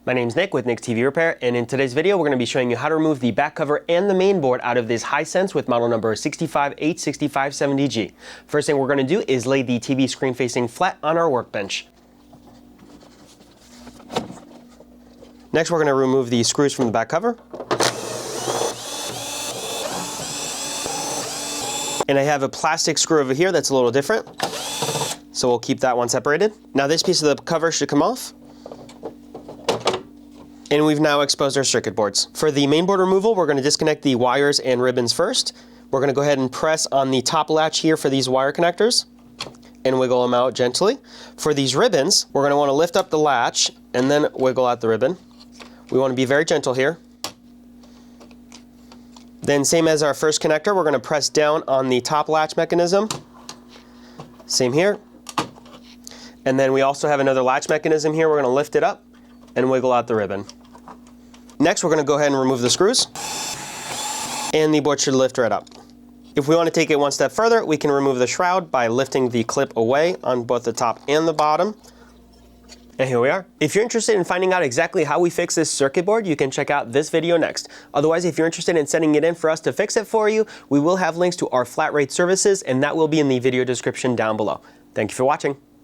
My name's Nick with Nick's TV Repair, and in today's video we're going to be showing you how to remove the back cover and the main board out of this Hisense with model number 65H6570G. First thing we're going to do is lay the TV screen facing flat on our workbench. Next we're going to remove the screws from the back cover. And I have a plastic screw over here that's a little different, so we'll keep that one separated. Now this piece of the cover should come off. And we've now exposed our circuit boards. For the mainboard removal, we're going to disconnect the wires and ribbons first. We're going to go ahead and press on the top latch here for these wire connectors and wiggle them out gently. For these ribbons, we're going to want to lift up the latch and then wiggle out the ribbon. We want to be very gentle here. Then same as our first connector, we're going to press down on the top latch mechanism. Same here. And then we also have another latch mechanism here. We're going to lift it up and wiggle out the ribbon. Next, we're going to go ahead and remove the screws, and the board should lift right up. If we want to take it one step further, we can remove the shroud by lifting the clip away on both the top and the bottom. And here we are. If you're interested in finding out exactly how we fix this circuit board, you can check out this video next. Otherwise, if you're interested in sending it in for us to fix it for you, we will have links to our flat rate services, and that will be in the video description down below. Thank you for watching.